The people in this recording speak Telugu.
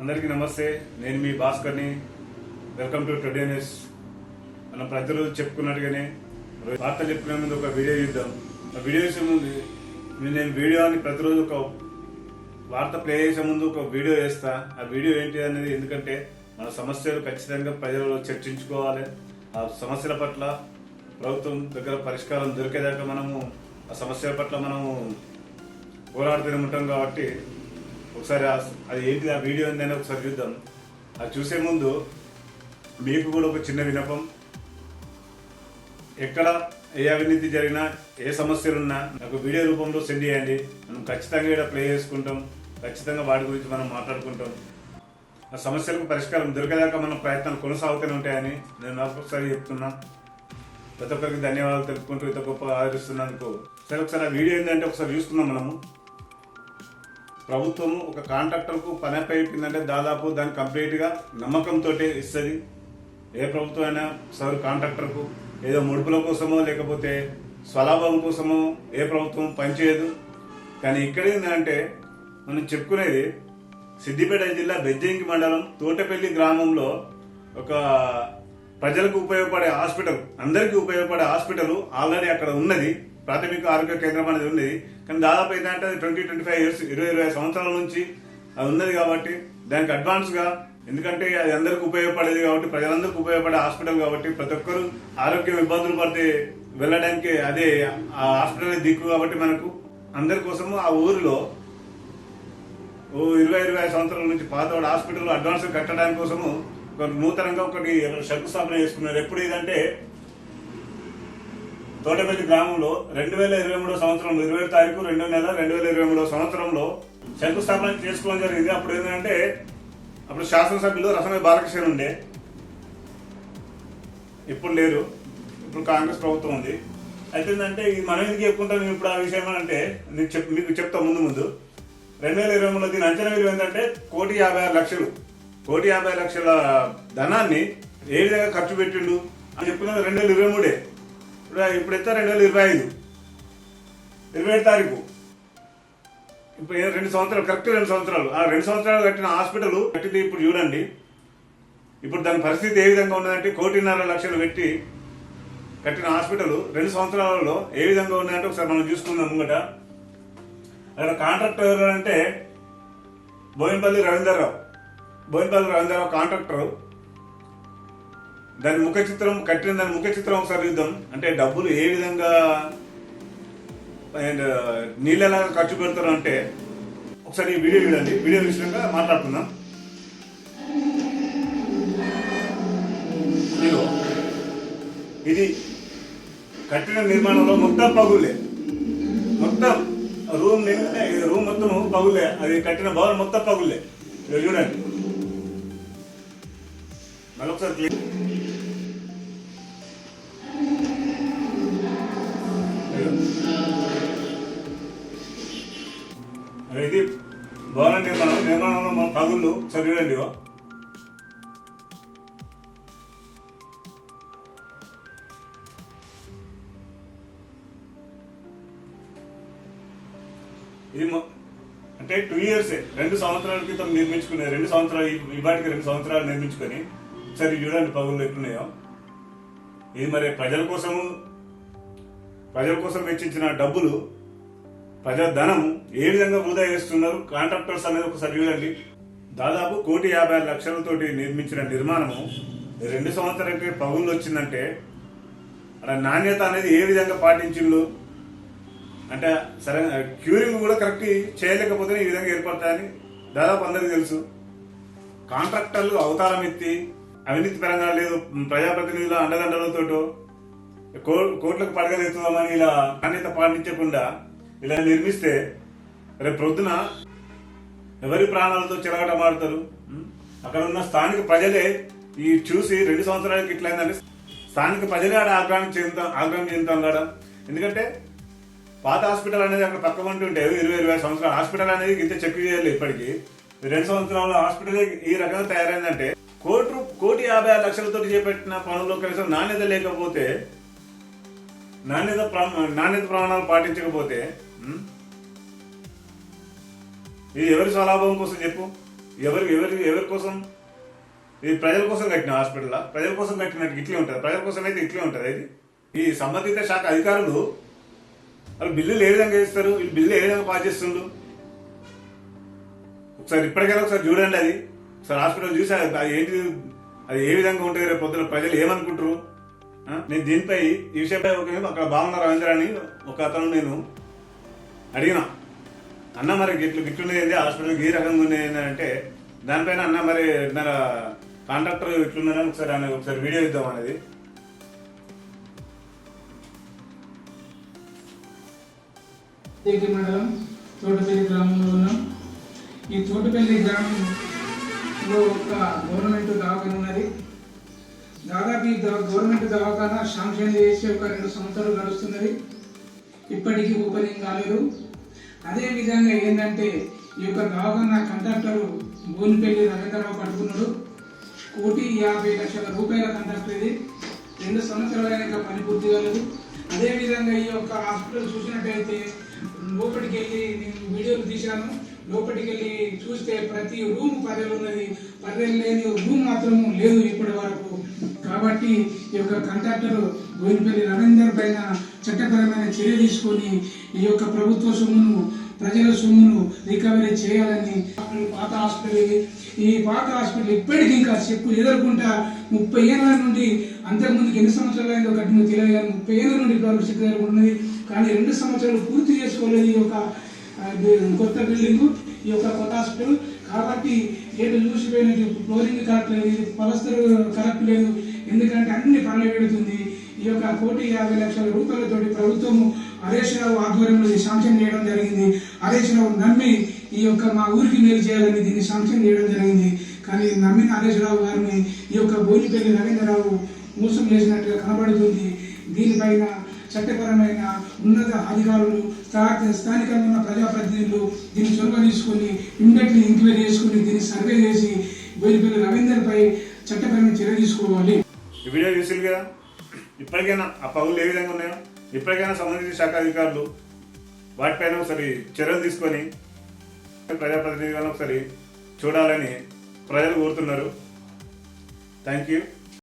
అందరికీ నమస్తే. నేను మీ భాస్కర్ని. Welcome to today news. మనం ప్రతిరోజు చెప్పుకున్నట్టుగానే వార్తలు చెప్పుకునే ముందు ఒక వీడియో చూద్దాం. ఆ వీడియో చేసే ముందు నేను వీడియోని ప్రతిరోజు ఒక వార్త ప్లే చేసే ముందు ఒక వీడియో వేస్తా. ఆ వీడియో ఏంటి అనేది, ఎందుకంటే మన సమస్యలు ఖచ్చితంగా ప్రజలు చర్చించుకోవాలి. ఆ సమస్యల పట్ల ప్రభుత్వం దగ్గర పరిష్కారం దొరికేదాకా మనము ఆ సమస్యల పట్ల మనము పోరాడుతూనే ఉంటాం. కాబట్టి ఒకసారి అది ఏంటి, ఆ వీడియో ఏంటనే ఒకసారి చూద్దాం. అది చూసే ముందు మీకు కూడా ఒక చిన్న విన్నపం. ఎక్కడ ఏ అవినీతి జరిగినా, ఏ సమస్యలున్నా నాకు వీడియో రూపంలో సెండ్ చేయండి. మనం ఖచ్చితంగా ఇక్కడ ప్లే చేసుకుంటాం. ఖచ్చితంగా వాటి గురించి మనం మాట్లాడుకుంటాం. ఆ సమస్యలకు పరిష్కారం దొరికేదాకా మన ప్రయత్నాలు కొనసాగుతూనే ఉంటాయని నేను ఒకసారి చెప్తున్నా. ప్రతి ఒక్కరికి ధన్యవాదాలు తెలుపుకుంటూ ఇంత గొప్ప ఆదరిస్తున్నందుకు. సరే, ఒకసారి ఆ వీడియో ఏంటంటే ఒకసారి చూసుకుందాం. మనము ప్రభుత్వం ఒక కాంట్రాక్టర్కు పని అయిపోయిందంటే దాదాపు దాన్ని కంప్లీట్గా నమ్మకంతో ఇస్తుంది. ఏ ప్రభుత్వం అయినా సరే కాంట్రాక్టర్కు ఏదో ముడుపుల కోసమో లేకపోతే స్వలాభం కోసమో ఏ ప్రభుత్వం పనిచేయదు. కానీ ఇక్కడ ఏంటంటే మనం చెప్పుకునేది సిద్దిపేట జిల్లా బెజ్జంకి మండలం తోటపల్లి గ్రామంలో ఒక ప్రజలకు ఉపయోగపడే హాస్పిటల్, అందరికీ ఉపయోగపడే హాస్పిటల్ ఆల్రెడీ అక్కడ ఉన్నది. ప్రాథమిక ఆరోగ్య కేంద్రం అనేది ఉన్నది. కానీ దాదాపు ఏంటంటే 20-25 ఇయర్స్ 20 సంవత్సరాల నుంచి అది ఉన్నది. కాబట్టి దానికి అడ్వాన్స్ గా, ఎందుకంటే అది అందరికి ఉపయోగపడేది కాబట్టి, ప్రజలందరికీ ఉపయోగపడే హాస్పిటల్ కాబట్టి ప్రతి ఒక్కరు ఆరోగ్యం ఇబ్బందులు పడితే వెళ్ళడానికి అదే ఆ హాస్పిటల్ దిక్కు. కాబట్టి మనకు అందరి కోసము ఆ ఊరిలో 20-25 సంవత్సరాల నుంచి పాత హాస్పిటల్ అడ్వాన్స్ కట్టడానికి కోసము ఒక నూతనంగా ఒకటి శంకుస్థాపన చేసుకున్నారు. ఎప్పుడు ఇదంటే తోటపల్లి గ్రామంలో 2023 సంవత్సరంలో 20 తారీఖు 2వ నెల 2023 సంవత్సరంలో శంకుస్థాపన చేసుకోవడం జరిగింది. అప్పుడు ఏంటంటే అప్పుడు శాసనసభ్యులు రసమే బాలకృష్ణ ఉండే, ఇప్పుడు లేరు. ఇప్పుడు కాంగ్రెస్ ప్రభుత్వం ఉంది. అయితే ఏంటంటే ఇది మనం ఎందుకు చెప్పుకుంటాం ఇప్పుడు ఆ విషయం అంటే మీకు చెప్తా ముందు 2023లో దీని అంచనా విలువ ఏంటంటే 1,56,00,000. 1,50,00,000 ధనాన్ని ఏ విధంగా ఖర్చు పెట్టిండు అని చెప్పుకున్నది 2023. ఇప్పుడు ఎంత 2025 27 తారీఖు. ఇప్పుడు 2 సంవత్సరాలు, కరెక్ట్ 2 సంవత్సరాలు. ఆ 2 సంవత్సరాలు కట్టిన హాస్పిటల్ కట్టింది. ఇప్పుడు చూడండి ఇప్పుడు దాని పరిస్థితి ఏ విధంగా ఉన్నదంటే 1,50,00,000 పెట్టి కట్టిన హాస్పిటల్ 2 సంవత్సరాలలో ఏ విధంగా ఉన్నదంటే ఒకసారి మనం చూసుకుందాం. ముంగట అక్కడ కాంట్రాక్టర్ ఎవరు అంటే బోయినపల్లి రవీంద్రరావు కాంట్రాక్టర్. దాని ముఖ చిత్రం కట్టిన దాని ముఖ చిత్రం ఒకసారి చూద్దాం. అంటే డబ్బులు ఏ విధంగా నీళ్ళు ఎలా ఖర్చు పెడతారు అంటే ఒకసారి ఈ వీడియో చూడండి. వీడియో చూసినాక మాట్లాడుకుందాం. ఇది కట్టిన నిర్మాణంలో మొత్తం పగులే, మొత్తం రూమ్ మొత్తం పగులే. అది కట్టిన భవనం మొత్తం పగులే. చూడండి మళ్ళొకసారి. ఇది భవన నిర్మాణంలో పగుళ్ళు చదివండి. ఇది అంటే 2 ఇయర్స్ 2 సంవత్సరాల క్రితం నిర్మించుకునే 2 సంవత్సరాలు ఇవాటికి 2 సంవత్సరాలు నిర్మించుకొని సరే చూడండి పగుళ్ళు ఎట్లున్నాయో. ఇది మరి ప్రజల కోసం వెచ్చించిన డబ్బులు, ప్రజా ధనం ఏ విధంగా వృధా చేస్తున్నారు కాంట్రాక్టర్స్ అనేది ఒకసారి చూడండి. దాదాపు 1,50,00,000 నిర్మించిన నిర్మాణము 2 సంవత్సరాలకి పగుళ్ళు వచ్చిందంటే అలా నాణ్యత అనేది ఏ విధంగా పాటించిండు అంటే సరే క్యూరింగ్ కూడా కరెక్ట్ చేయలేకపోతే ఈ విధంగా ఏర్పడతాయని దాదాపు అందరికీ తెలుసు. కాంట్రాక్టర్లు అవతారం ఎత్తి అవినీతి పరంగా లేదు ప్రజాప్రతినిధుల అండదండలతో కోట్లకు పడగలెత్తుదామని ఇలా నాణ్యత పాటించకుండా ఇలా నిర్మిస్తే రేపు ప్రొద్దున ఎవరి ప్రాణాలతో చెలగటమాడతారు. అక్కడ ఉన్న స్థానిక ప్రజలే ఈ చూసి 2 సంవత్సరాలకి ఇట్లయిందంటే స్థానిక ప్రజలే ఆడ ఆగ్రహం చెందుతాం కదా. ఎందుకంటే పాత హాస్పిటల్ అనేది అక్కడ పక్క ఉంటుంటే 20-25 సంవత్సరాల హాస్పిటల్ అనేది ఇంత చెక్ చేయాలి. ఇప్పటికీ 2 సంవత్సరాల హాస్పిటల్ ఈ రకంగా తయారైందంటే 1,50,00,000 చేపట్టిన పనుల్లో కనీసం నాణ్యత లేకపోతే, నాణ్యత ప్రమాణాలు పాటించకపోతే ఇది ఎవరి స్వలాభం కోసం చెప్పు. ఎవరి కోసం? ఇది ప్రజల కోసం కట్టిన హాస్పిటల్, ప్రజల కోసం కట్టినట్టు ఇట్లే ఉంటుంది. ప్రజల కోసం అయితే ఇట్లే ఉంటుంది. ఇది ఈ సంబంధిత శాఖ అధికారులు వాళ్ళు బిల్లులు ఏ విధంగా చేస్తారు, వీళ్ళు బిల్లు ఏ విధంగా పాస్ చేస్తుండ్రు ఒకసారి ఇప్పటికైనా ఒకసారి చూడండి. అది ఒకసారి హాస్పిటల్ చూసి అది ఏంటి, అది ఏ విధంగా ఉంటుంది, రేపు పొద్దున ప్రజలు ఏమనుకుంటారు. నేను దీనిపై ఈ విషయంపై అక్కడ భావన రవీంద్ర అని ఒక అతను నేను అడిగిన, అన్న మరి గిట్లున్నది హాస్పిటల్కి ఈ రకంగా ఉన్నది అంటే దానిపైన అన్న మరి కాంట్రాక్టర్ ఇట్లున్నదని ఒకసారి వీడియో ఇద్దాం అనేది. మండలం తోటపల్లి గ్రామంలో ఉన్నాం. ఈ తోటపల్లి గ్రామంలో ఒక గవర్నమెంట్ దవాఖాన ఉన్నది. దాదాపు ఈ గవర్నమెంట్ దవాఖాన శాంక్షన్ చేసి ఒక 2 సంవత్సరాలు గడుస్తున్నది. ఇప్పటికీ ఓపెనింగ్ కాలేదు. అదేవిధంగా ఏంటంటే ఈ యొక్క దవాఖాన కంట్రాక్టర్ బోనిపల్లి రవీంద్రరావు పట్టుకున్నాడు. 1,50,00,000 రూపాయల కంట్రాక్టర్ ఇది. 2 సంవత్సరాలైన పని పూర్తి కాలేదు. అదేవిధంగా ఈ యొక్క హాస్పిటల్ చూసినట్టయితే లోపలికి వెళ్ళి నేను వీడియోలు తీశాను. లోపలికి వెళ్ళి చూస్తే ప్రతి రూమ్ పర్రెలు ఉన్నది, పర్రెలు లేని రూమ్ మాత్రం లేదు ఇప్పటి వరకు. కాబట్టి ఈ యొక్క కాంట్రాక్టర్ బోయినపల్లి రవీందర్ పైన చట్టపరమైన చర్య తీసుకొని ఈ యొక్క ప్రభుత్వ సొమ్మును, ప్రజల సొమ్మును రికవరీ చేయాలని పాత హాస్పిటల్, ఈ పాత హాస్పిటల్ ఇప్పటికీ ఇంకా చెప్పు ఎదుర్కొంటా 30 ఏళ్ళ నుండి, అంతకుముందుకు ఎన్ని సంవత్సరాలు అయిందో కట్టిన తెలియదు కానీ 30 ఏళ్ళ నుండి ఇప్పుడు చెప్పు ఎదుర్కొంటున్నది. కానీ 2 సంవత్సరాలు పూర్తి చేసుకోలేదు ఈ యొక్క కొత్త బిల్డింగ్, ఈ యొక్క కొత్త హాస్పిటల్. కాబట్టి ఏడు చూసిపోయినట్టు ఫ్లోరింగ్ కరెక్ట్ లేదు, పలస్తరు కరెక్ట్ లేదు. ఎందుకంటే అన్ని పనులు పెడుతుంది. ఈ యొక్క 1,50,00,000 రూపాయలతోటి ప్రభుత్వం హరీష్ రావు ఆధ్వర్యంలో శాంక్షన్ చేయడం జరిగింది. హరీష్ రావు నమ్మి ఈ యొక్క మా ఊరికి మేలు చేయాలని దీన్ని శాంక్షన్ చేయడం జరిగింది. కానీ నమ్మిన హరీష్ రావు గారిని ఈ యొక్క బోయినపల్లి రవీంద్రరావు మోసం చేసినట్టుగా కనబడుతుంది. దీనిపైన చట్టపరమైన ఉన్నత అధికారులు, స్థానికంగా ఉన్న ప్రజాప్రతినిధులు దీన్ని చొరవ తీసుకొని ఇమ్మీడియట్లీ ఎంక్వైరీ చేసుకుని దీన్ని సర్వే చేసి బోయినపల్లి రవీందర్పై చట్టపరమైన చర్య తీసుకోవాలి. ఈ వీడియో చూసింది కదా, ఇప్పటికైనా ఆ పనులు ఏ విధంగా ఉన్నాయో ఇప్పటికైనా సంబంధించిన శాఖ అధికారులు వాటిపైన ఒకసారి చర్యలు తీసుకొని ప్రజాప్రతినిధులను ఒకసారి చూడాలని ప్రజలు కోరుతున్నారు. Thank you.